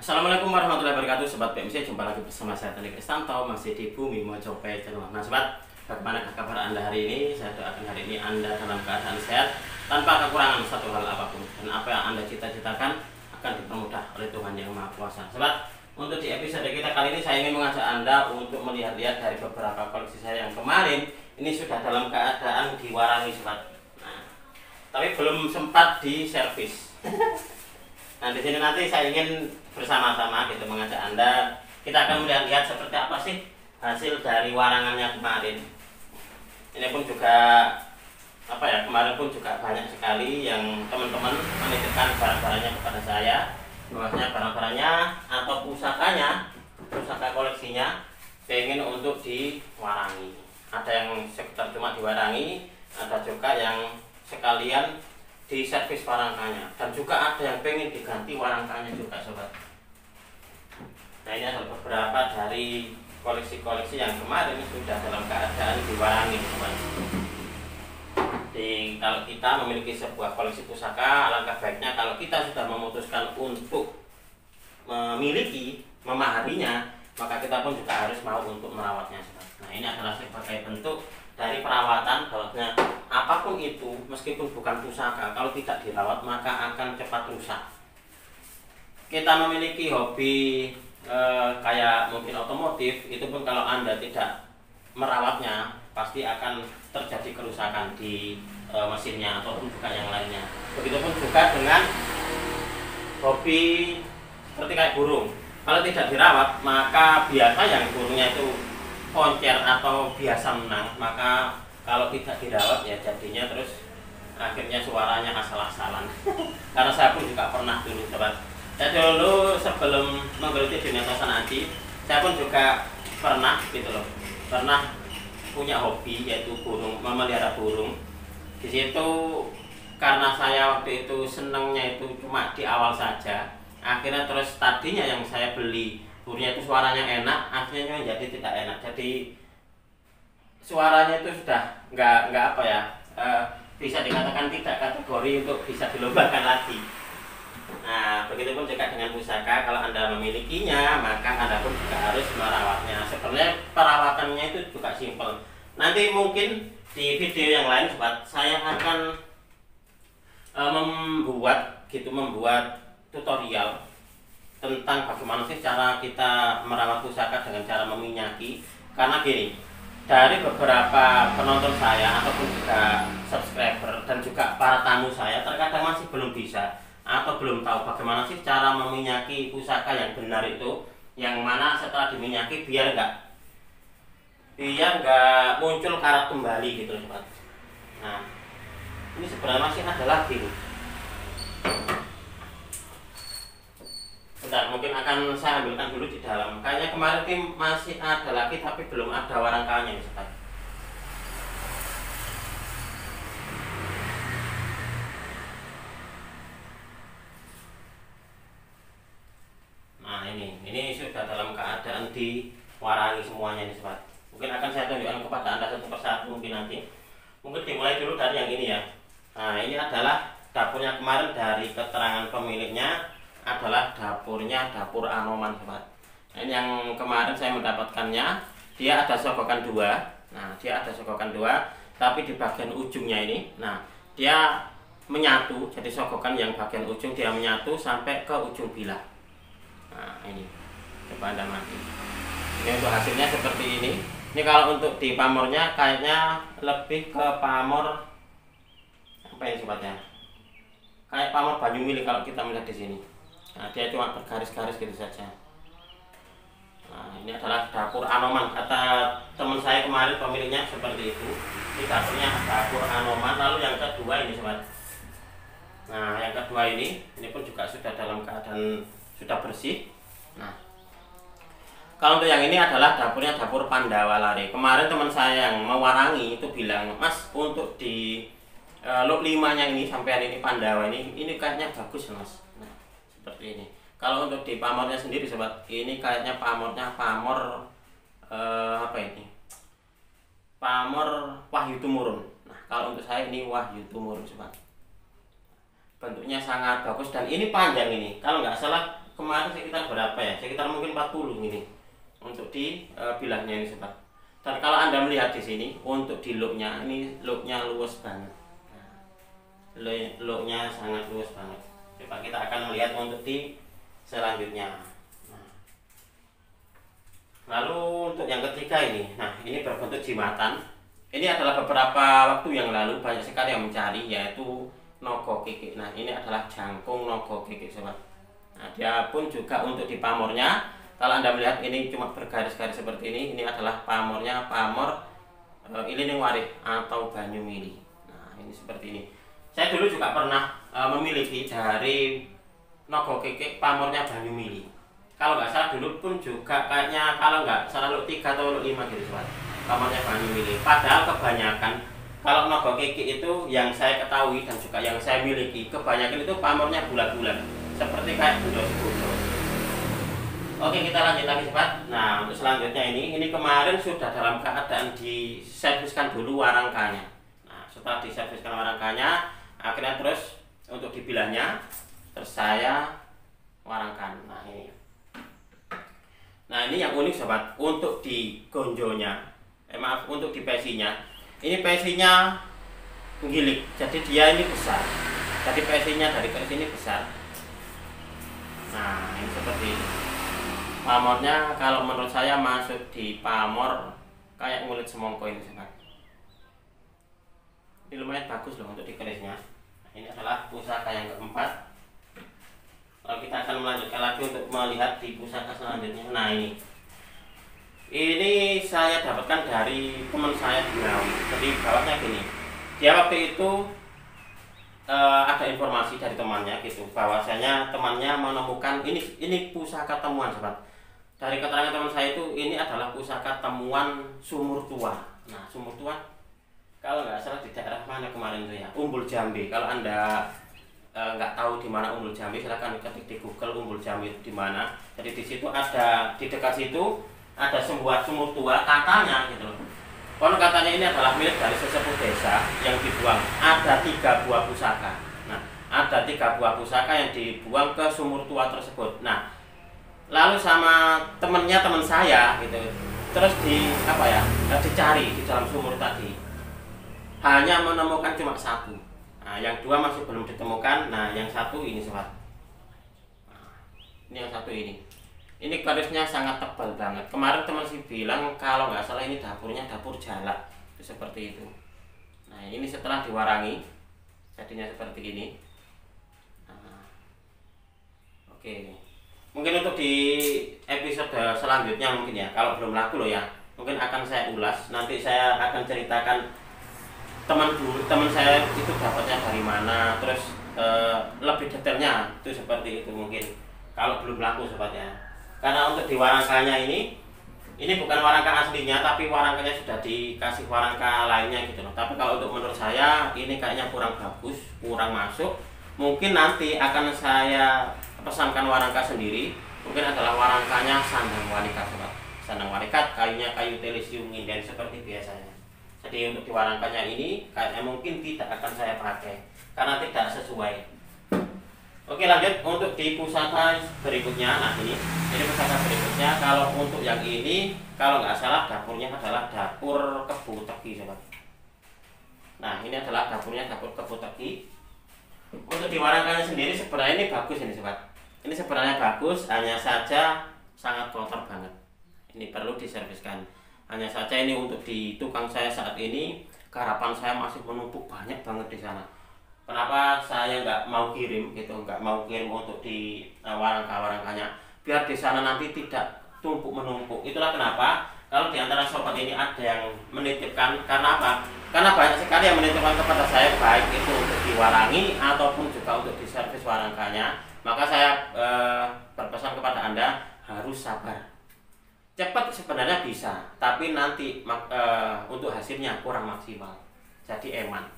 Assalamualaikum warahmatullahi wabarakatuh, Sobat PMC. Jumpa lagi bersama saya Tony Kristanto, masih di Bumi Mojope Channel. Nah Sobat, bagaimana kabar Anda hari ini? Saya doakan hari ini Anda dalam keadaan sehat, tanpa kekurangan satu hal apapun. Dan apa yang Anda cita-citakan akan dipermudah oleh Tuhan Yang Maha Kuasa. Sobat, untuk di episode kita kali ini saya ingin mengajak Anda untuk melihat-lihat dari beberapa koleksi saya yang kemarin. Ini sudah dalam keadaan diwarangi Sobat. Nah, tapi belum sempat diservis. Nah di sini nanti saya ingin bersama-sama gitu mengajak Anda, kita akan melihat-lihat seperti apa sih hasil dari warangannya kemarin. Ini pun juga kemarin pun juga banyak sekali yang teman-teman menitipkan barang-barangnya kepada saya, bahwasanya barang-barangnya atau pusaka koleksinya pengen untuk diwarangi. Ada yang sekitar cuma diwarangi, ada juga yang sekalian di servis warangkanya, dan juga ada yang pengen diganti warangkanya juga Sobat. Nah ini adalah beberapa dari koleksi-koleksi yang kemarin sudah dalam keadaan diwarangi Sobat. Jadi kalau kita memiliki sebuah koleksi pusaka, alangkah baiknya kalau kita sudah memutuskan untuk memaharinya, maka kita pun juga harus mau untuk merawatnya Sobat. Nah ini adalah sebagai bentuk dari perawatan, bahwasanya apapun itu meskipun bukan pusaka, kalau tidak dirawat maka akan cepat rusak. Kita memiliki hobi kayak mungkin otomotif, itu pun kalau Anda tidak merawatnya pasti akan terjadi kerusakan di mesinnya ataupun juga yang lainnya. Begitupun juga dengan hobi seperti kayak burung, kalau tidak dirawat maka biasa yang burungnya itu koncer atau biasa menang, maka kalau tidak dirawat ya jadinya terus akhirnya suaranya asal-asalan. Karena saya pun juga pernah dulu Sobat. Saya dulu sebelum menggeluti dunia tosanadi, saya pun juga pernah punya hobi yaitu memelihara burung. Di situ karena saya waktu itu senangnya itu cuma di awal saja, akhirnya terus tadinya yang saya beli burungnya itu suaranya enak, akhirnya jadi tidak enak. Jadi suaranya itu sudah nggak bisa dikatakan tidak kategori untuk bisa dilombakan lagi. Nah begitupun juga dengan pusaka, kalau Anda memilikinya maka Anda pun juga harus merawatnya. Sebenarnya perawatannya itu juga simpel. Nanti mungkin di video yang lain Sobat, saya akan membuat tutorial tentang bagaimana sih cara kita merawat pusaka dengan cara meminyaki. Karena gini, dari beberapa penonton saya ataupun juga subscriber dan juga para tamu saya terkadang masih belum bisa atau belum tahu bagaimana sih cara meminyaki pusaka yang benar itu, yang mana setelah diminyaki biar nggak muncul karat kembali gitu Sobat. Nah ini sebenarnya masih ada lagi nih. Bentar, mungkin akan saya ambilkan dulu di dalam. Kayaknya kemarin tim masih ada lagi tapi belum ada warangkanya nih Sobat. Nah ini sudah dalam keadaan diwarangi semuanya nih Sobat. Mungkin akan saya tunjukkan kepada Anda satu persatu mungkin nanti. Mungkin dimulai dulu dari yang ini ya. Nah ini adalah dapurnya kemarin, dari keterangan pemiliknya adalah dapur Anoman Sobat. Nah, ini yang kemarin saya mendapatkannya, dia ada sogokan dua. Nah dia ada sogokan dua, tapi di bagian ujungnya ini, nah dia menyatu. Jadi sogokan yang bagian ujung dia menyatu sampai ke ujung bilah. Nah ini coba Anda mati. Ini untuk hasilnya seperti ini. Ini kalau untuk di pamornya kayaknya lebih ke pamor apa ya Sobat ya, kayak pamor Banyumili kalau kita melihat di sini. Nah dia cuma bergaris-garis gitu saja. Nah ini adalah dapur Anoman, kata teman saya kemarin pemiliknya seperti itu. Ini dapurnya dapur Anoman. Lalu yang kedua ini Sobat. Nah yang kedua ini pun juga sudah dalam keadaan sudah bersih. Nah kalau untuk yang ini adalah dapurnya dapur Pandawa Lare. Kemarin teman saya yang mewarangi itu bilang, Mas untuk di lot 5-nya ini sampai ini Pandawa ini kayaknya bagus Mas. Seperti ini. Kalau untuk di pamornya sendiri Sobat, ini kayaknya pamornya pamor pamor Wahyu Tumurun. Nah kalau untuk saya ini Wahyu Tumurun Sobat. Bentuknya sangat bagus dan ini panjang ini. Kalau nggak salah kemarin sekitar berapa ya, sekitar mungkin 40 ini untuk di bilahnya ini sobat. Dan kalau Anda melihat di sini untuk di looknya, ini looknya luas banget. Looknya sangat luas banget. Coba kita akan melihat untuk di selanjutnya. Lalu untuk yang ketiga ini, nah ini berbentuk jimatan. Ini adalah beberapa waktu yang lalu banyak sekali yang mencari, yaitu nogo kikik. Nah ini adalah jangkung nogo kikik sobat. Nah dia pun juga untuk di pamornya. Kalau Anda melihat ini cuma bergaris-garis seperti ini adalah pamornya, pamor ilining warih atau banyu mili. Nah ini seperti ini. Saya dulu juga pernah memiliki dari nogo kikik pamornya banyu mili. Kalau nggak salah dulu pun juga kayaknya kalau nggak salah lu 3 atau lu 5 gitu sobat, pamornya banyu mili. Padahal kebanyakan kalau nogo kikik itu yang saya ketahui dan juga yang saya miliki, kebanyakan itu pamornya bulat-bulat seperti kayak budos-budos. Oke, kita lanjut lagi sobat. Nah untuk selanjutnya ini kemarin sudah dalam keadaan diserviskan dulu warangkanya. Nah setelah diserviskan warangkanya, akhirnya terus untuk dibilahnya terus saya warangkan. Nah ini yang unik sobat, untuk di gonjonya, untuk di pesinya, ini pesinya gilik, jadi dia ini besar, jadi pesinya dari ke sini besar. Nah ini seperti ini. Pamornya kalau menurut saya masuk di pamor kayak ngulit semongko ini sobat. Ini lumayan bagus loh untuk dikerisnya. Ini adalah pusaka yang keempat. Lalu kita akan melanjutkan lagi untuk melihat di pusaka selanjutnya. Nah ini saya dapatkan dari teman saya di Ngawi. Jadi bawahnya gini, dia waktu itu ada informasi dari temannya gitu, bahwasanya temannya menemukan ini pusaka temuan sobat. Dari keterangan teman saya itu ini adalah pusaka temuan sumur tua. Nah sumur tua kalau nggak salah di daerah mana kemarin itu ya, Umbul Jambi. Kalau Anda nggak tahu di mana Umbul Jambi, silahkan ketik di Google Umbul Jambi di mana. Jadi di situ ada, di dekat situ ada sebuah sumur tua katanya gitu loh. Konon katanya ini adalah milik dari sesepuh desa yang dibuang. Ada 3 buah pusaka. Nah ada 3 buah pusaka yang dibuang ke sumur tua tersebut. Nah lalu sama teman saya gitu, terus dicari di dalam sumur tadi, hanya menemukan cuma 1. Nah, yang 2 masih belum ditemukan. Nah, yang 1 ini sobat. Nah, ini yang 1 ini. Ini garisnya sangat tebal banget. Kemarin teman sih bilang kalau nggak salah ini dapurnya dapur jalak, seperti itu. Nah, ini setelah diwarangi jadinya seperti ini. Nah, oke. Mungkin untuk di episode selanjutnya mungkin ya, kalau belum laku loh ya, mungkin akan saya ulas. Nanti saya akan ceritakan teman saya itu dapatnya dari mana, terus lebih detailnya itu seperti itu mungkin kalau belum laku sobat ya. Karena untuk di warangkanya ini bukan warangka aslinya, tapi warangkanya sudah dikasih warangka lainnya gitu loh. Tapi kalau untuk menurut saya ini kayaknya kurang bagus, kurang masuk. Mungkin nanti akan saya pesankan warangka sendiri, mungkin adalah warangkanya sandang walikat sobat. Sandang walikat kayunya kayu telesium nginden seperti biasanya. Jadi untuk di warangkanya ini kayaknya mungkin tidak akan saya pakai karena tidak sesuai. Oke, lanjut untuk di pusaka berikutnya. Nah ini pusaka berikutnya. Kalau untuk yang ini kalau nggak salah dapurnya adalah dapur Kebu Teki sobat. Nah ini adalah dapurnya dapur Kebu Teki. Untuk di warangkanya sendiri sebenarnya ini bagus ini sobat. Ini sebenarnya bagus, hanya saja sangat kotor banget. Ini perlu diserviskan. Hanya saja ini untuk di tukang saya saat ini, garapan saya masih menumpuk banyak banget di sana. Kenapa saya nggak mau kirim gitu, nggak mau kirim untuk di warangkanya, biar di sana nanti tidak tumpuk menumpuk. Itulah kenapa kalau di antara sobat ini ada yang menitipkan, karena apa? Karena banyak sekali yang menitipkan kepada saya, baik itu untuk diwarangi ataupun juga untuk diservis warangkanya. Maka saya berpesan kepada Anda harus sabar. Cepat sebenarnya bisa, tapi nanti untuk hasilnya kurang maksimal. Jadi eman.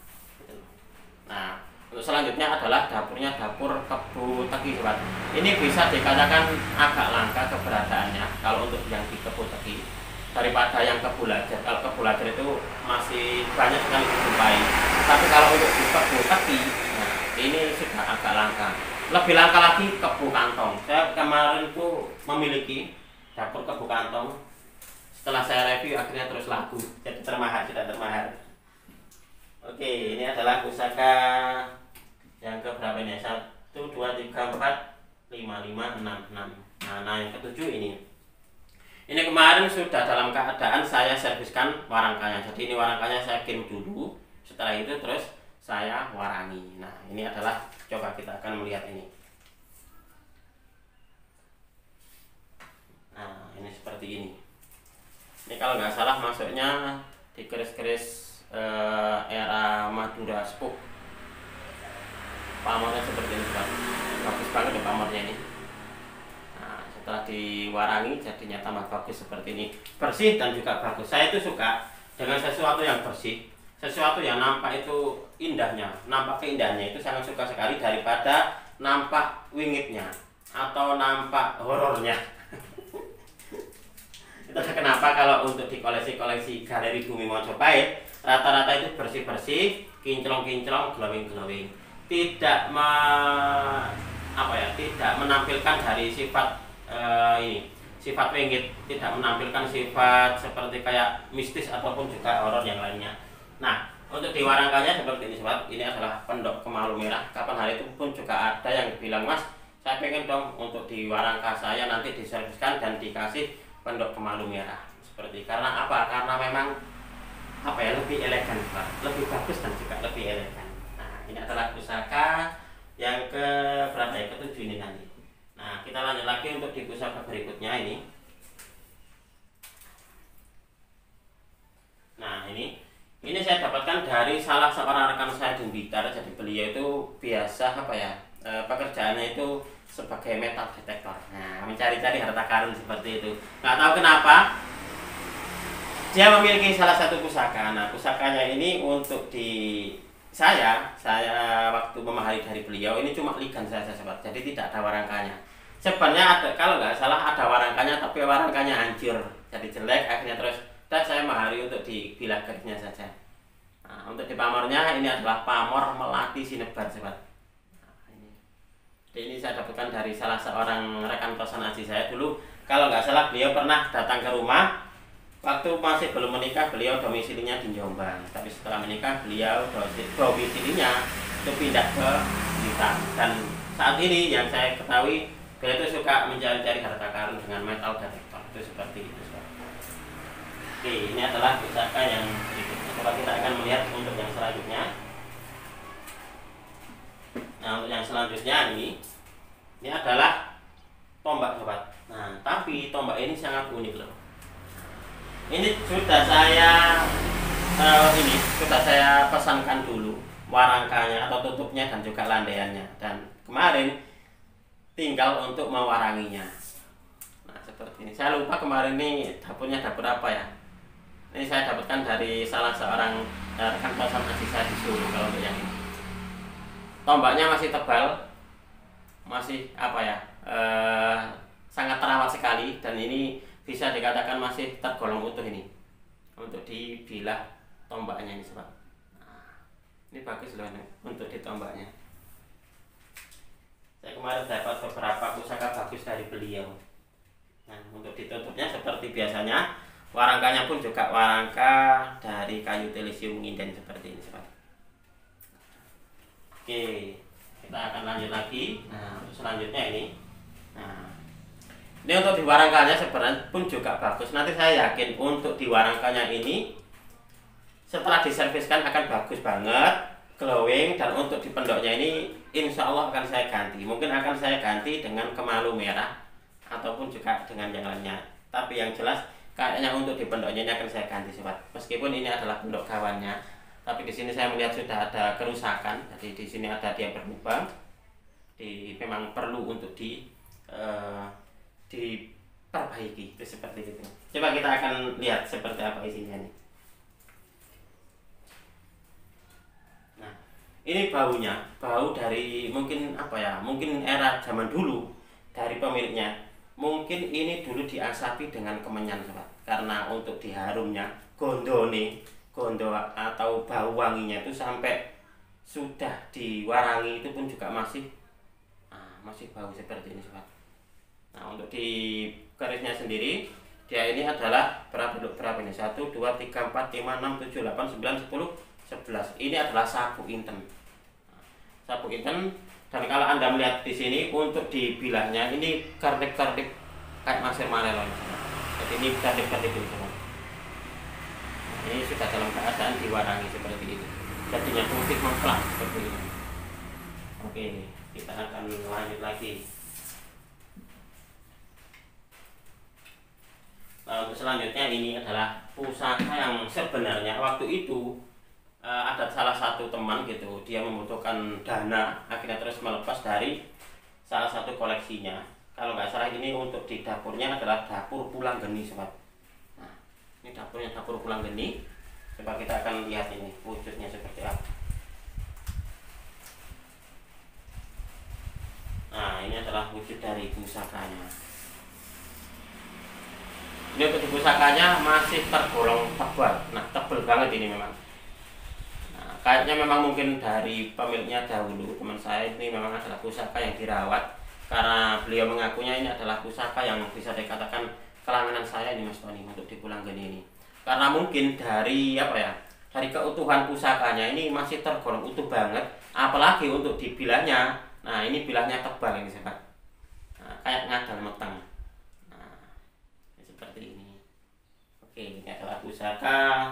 Nah, untuk selanjutnya adalah dapurnya dapur Kebu Teki sobat. Ini bisa dikatakan agak langka keberadaannya kalau untuk yang di Kebu Teki daripada yang Kebu Lajar. Kalau Kebu Lajar itu masih banyak sekali dijumpai. Tapi kalau untuk di Kebu Teki, nah ini sudah agak langka. Lebih langka lagi kebu kantong. Saya kemarin tuh memiliki dapur kebu kantong. Setelah saya review akhirnya terus laku, jadi termahal, tidak termahal. Oke, ini adalah pusaka yang keberapa ini? 1, 2, 3, 4, 5, 5, 6, 6. Nah, yang ketujuh ini. Ini kemarin sudah dalam keadaan saya serviskan warangkanya. Jadi ini warangkanya saya kirim dulu. Setelah itu terus saya warangi. Nah, ini adalah, coba kita akan melihat ini. Nah, ini seperti ini. Ini kalau nggak salah masuknya di keris-keris era Madura Spook. Pamornya seperti ini, Pak. Bagus banget ya pamornya ini. Nah, setelah diwarangi jadinya tambah bagus seperti ini. Bersih dan juga bagus. Saya itu suka dengan sesuatu yang bersih, sesuatu yang nampak itu indahnya, nampak keindahannya itu sangat suka sekali daripada nampak wingitnya atau nampak horornya. Itulah kenapa kalau untuk di koleksi-koleksi Galeri Bumi Mojopahit rata-rata itu bersih-bersih, kinclong-kinclong, glowing-glowing. Tidak tidak menampilkan dari sifat sifat wingit, tidak menampilkan sifat seperti kayak mistis ataupun juga horor yang lainnya. Nah, untuk diwarangkannya seperti ini, sobat. Ini adalah pendok kemalu merah. Kapan hari itu pun juga ada yang bilang, "Mas, saya pengen dong untuk diwarangka saya nanti diserviskan dan dikasih pendok kemalu merah." Seperti karena apa? Karena memang lebih elegan, Pak. Lebih bagus dan juga lebih elegan. Nah, ini adalah pusaka yang ke berapa ya? Ketujuh ini nanti. Nah, kita lanjut lagi untuk di pusaka berikutnya ini. Nah, ini saya dapatkan dari salah seorang rekan saya di Blitar. Jadi beliau itu biasa pekerjaannya itu sebagai metal detektor. Nah, mencari-cari harta karun seperti itu. Nggak tahu kenapa dia memiliki salah satu pusaka. Nah, pusakanya ini untuk di saya waktu memahami dari beliau ini cuma ligan saja, sobat. Jadi tidak ada warangkanya. Sebenarnya ada, kalau nggak salah ada warangkanya, tapi warangkanya hancur, jadi jelek. Akhirnya terus saya mahari untuk dibilah garisnya saja. Nah, untuk di pamornya ini adalah pamor melati sinebar, sobat. Ini saya dapatkan dari salah seorang rekan kosan aji saya dulu. Kalau nggak salah beliau pernah datang ke rumah waktu masih belum menikah. Beliau domisilinya di Jombang, tapi setelah menikah beliau domisilinya itu pindah ke Blitar. Dan saat ini yang saya ketahui beliau itu suka mencari-cari harta karun dengan metal detektor. Itu seperti itu. Oke, ini adalah pusaka yang berikutnya. Coba kita akan melihat untuk yang selanjutnya. Nah, untuk yang selanjutnya ini adalah tombak, sobat. Nah, tapi tombak ini sangat unik loh. Ini sudah saya pesankan dulu warangkanya atau tutupnya dan juga landaiannya, dan kemarin tinggal untuk mewaranginya. Nah, seperti ini. Saya lupa kemarin ini dapurnya dapur apa ya. Ini saya dapatkan dari salah seorang rekan kosan aji saya di Solo. Kalau untuk yang ini, tombaknya masih tebal, masih sangat terawat sekali, dan ini bisa dikatakan masih tergolong utuh ini untuk dibilah tombaknya ini, sobat. Nah, ini bagus loh untuk ditombaknya. Saya kemarin dapat beberapa pusaka bagus dari beliau. Nah, untuk ditutupnya seperti biasanya, warangkanya pun juga warangka dari kayu telesium nginden seperti ini, sobat. Oke, kita akan lanjut lagi. Nah, untuk selanjutnya ini. Nah, ini untuk diwarangkanya sebenarnya pun juga bagus. Nanti saya yakin untuk diwarangkanya ini setelah diserviskan akan bagus banget, glowing. Dan untuk di pendoknya ini insya Allah akan saya ganti. Mungkin akan saya ganti dengan kemalu merah ataupun juga dengan yang lainnya. Tapi yang jelas kayaknya untuk di pendoknya ini akan saya ganti, sobat. Meskipun ini adalah pendok kawannya, tapi di sini saya melihat sudah ada kerusakan. Jadi di sini ada dia berlubang. Memang perlu untuk diperbaiki, itu seperti itu. Coba kita akan lihat seperti apa isinya nih. Nah, ini baunya, bau dari mungkin mungkin era zaman dulu dari pemiliknya. Mungkin ini dulu diasapi dengan kemenyan, sobat. Karena untuk diharumnya, gondo atau bau wanginya itu sampai sudah diwarangi itu pun juga masih masih bau seperti ini sobat. Nah untuk di kerisnya sendiri dia ini adalah berapa ini 1, 2, 3, 4, 5, 6, 7, 8, 9, 10, 11. Ini adalah sapu inten. Sapu inten, dan kalau Anda melihat di sini untuk dibilahnya ini kerdip-kerdip kayak masir marelon. Jadi ini kerdip-kerdip ini sobat. Ini sudah dalam keadaan diwarangi seperti itu. Jadinya putih mengklak seperti ini. Oke, kita akan lanjut lagi. Nah, untuk selanjutnya ini adalah pusaka yang sebenarnya waktu itu ada salah satu teman gitu, dia membutuhkan dana, akhirnya terus melepas dari salah satu koleksinya. Kalau nggak salah ini untuk di dapurnya adalah dapur pulang geni sobat. Nah, ini dapurnya dapur pulang geni. Coba kita akan lihat ini wujudnya seperti apa. Nah, ini adalah wujud dari pusakanya. Ini untuk pusakanya masih tergolong tebal. Nah, tebal banget ini memang. Nah, kayaknya memang mungkin dari pemiliknya dahulu, teman saya ini memang adalah pusaka yang dirawat, karena beliau mengakunya ini adalah pusaka yang bisa dikatakan kelanganan saya ini Mas Tony untuk di Pulang Geni ini. Karena mungkin dari apa ya? Dari keutuhan pusakanya ini masih tergolong utuh banget, apalagi untuk dibilahnya. Nah, ini bilahnya tebal ini sobat. Nah, kayak ngadal meteng. Seperti ini. Oke, ini adalah pusaka.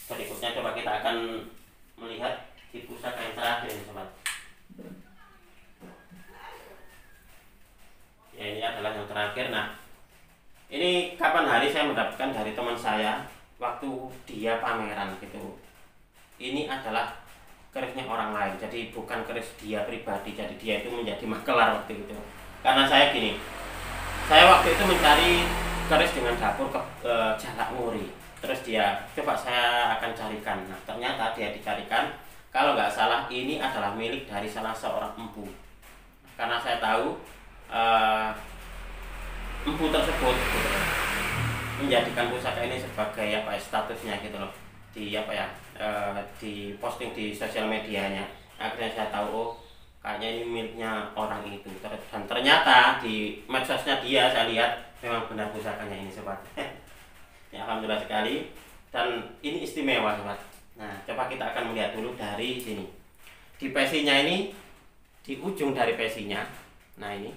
Berikutnya coba kita akan melihat di pusaka yang terakhir ini sobat. Ya, ini adalah yang terakhir. Nah, ini kapan hari saya mendapatkan dari teman saya waktu dia pameran gitu. Ini adalah kerisnya orang lain, jadi bukan keris dia pribadi. Jadi dia itu menjadi makelar waktu itu. Karena saya gini, saya waktu itu mencari keris dengan dapur ke Jalak Nguri. Terus dia coba saya akan carikan. Nah, ternyata dia dicarikan, kalau nggak salah ini adalah milik dari salah seorang empu. Karena saya tahu empu tersebut gitu, menjadikan pusaka ini sebagai apa ya, statusnya gitu loh, di apa ya, di posting di sosial medianya. Akhirnya saya tahu, oh kayaknya ini miliknya orang itu. Dan ternyata di medsosnya dia saya lihat memang benar pusakanya ini sobat. Ya, alhamdulillah sekali. Dan ini istimewa sobat. Nah, coba kita akan melihat dulu dari sini. Di pesinya ini, di ujung dari pesinya, nah ini,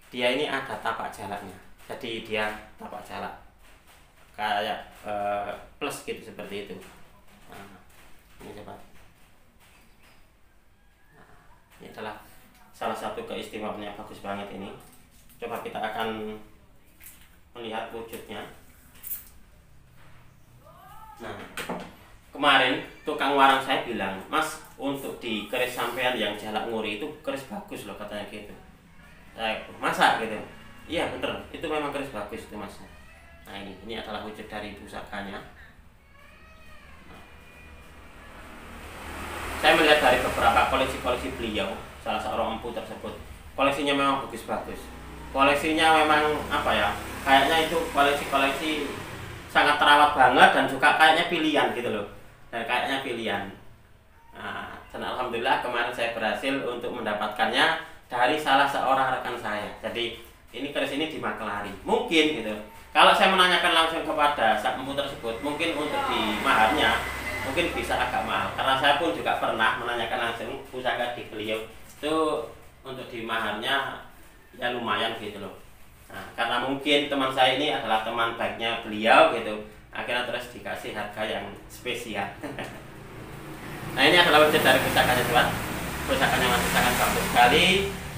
dia ini ada tapak jalaknya. Jadi dia tapak jalak kayak plus gitu seperti itu. Nah, ini sobat. Ini adalah salah satu keistimewaannya, bagus banget ini. Coba kita akan melihat wujudnya. Nah, kemarin tukang warang saya bilang, Mas, untuk di keris sampean yang Jalak Nguri itu keris bagus loh katanya gitu. Masa gitu? Iya bener, itu memang keris bagus itu Mas. Nah ini adalah wujud dari pusakanya. Saya melihat dari beberapa koleksi-koleksi beliau, salah seorang empu tersebut, koleksinya memang bagus-bagus. Koleksinya memang apa ya, kayaknya itu koleksi-koleksi sangat terawat banget, dan juga kayaknya pilihan gitu loh. Dan kayaknya pilihan. Nah, dan alhamdulillah kemarin saya berhasil untuk mendapatkannya dari salah seorang rekan saya. Jadi ini keris ini dimaklari. Mungkin gitu, kalau saya menanyakan langsung kepada sang empu tersebut, mungkin untuk di maharnya mungkin bisa agak mahal, karena saya pun juga pernah menanyakan langsung pusaka di beliau itu untuk di maharnya ya lumayan gitu loh. Nah, karena mungkin teman saya ini adalah teman baiknya beliau gitu, akhirnya terus dikasih harga yang spesial. Nah, ini adalah wujud dari pusakanya sobat. Pusakanya masih sangat bagus sekali,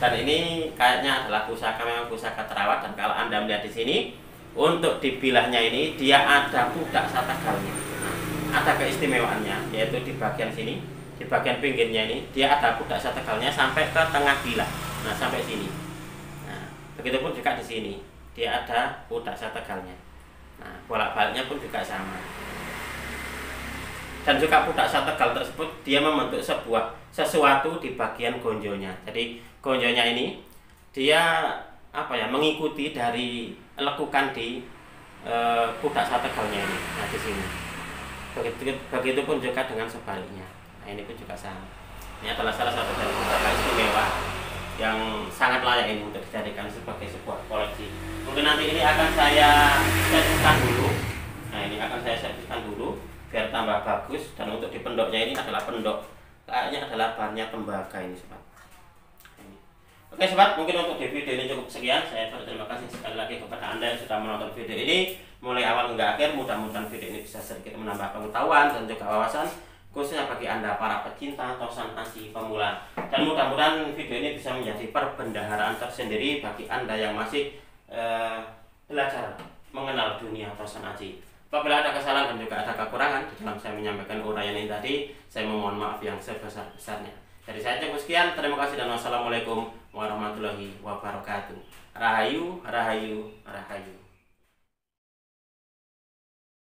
dan ini kayaknya adalah pusaka, memang pusaka terawat. Dan kalau Anda melihat di sini, untuk dibilahnya ini dia ada pudak satagalnya. Ada keistimewaannya, yaitu di bagian sini, di bagian pinggirnya ini dia ada pudak satagalnya sampai ke tengah bilah. Nah, sampai sini. Nah, begitupun juga di sini dia ada pudak satagalnya. Nah, bolak-baliknya pun juga sama. Dan juga pudak sategal tersebut dia membentuk sesuatu di bagian gonjonya. Jadi gonjonya ini dia apa ya, mengikuti dari lekukan di pudak sategalnya ini. Nah, di sini. Begitupun juga dengan sebaliknya. Nah, ini pun juga sama. Ini adalah salah satu dari pusaka istimewa yang sangat layak ini untuk dijadikan sebagai sebuah koleksi. Mungkin nanti ini akan saya serviskan dulu. Nah, ini akan saya serviskan dulu biar tambah bagus. Dan untuk di pendoknya ini adalah pendok, kayaknya adalah bahannya tembaga ini sobat. Oke sobat, mungkin untuk di video ini cukup sekian. Saya berterima kasih sekali lagi kepada Anda yang sudah menonton video ini mulai awal hingga akhir. Mudah-mudahan video ini bisa sedikit menambah pengetahuan dan juga wawasan, khususnya bagi Anda para pecinta tosan aci pemula. Dan mudah-mudahan video ini bisa menjadi perbendaharaan tersendiri bagi Anda yang masih belajar mengenal dunia tosan aci. Apabila ada kesalahan dan juga ada kekurangan di dalam saya menyampaikan uraian ini tadi, saya memohon maaf yang sebesar-besarnya. Dari saya cukup sekian, terima kasih dan wassalamualaikum warahmatullahi wabarakatuh. Rahayu, rahayu, rahayu.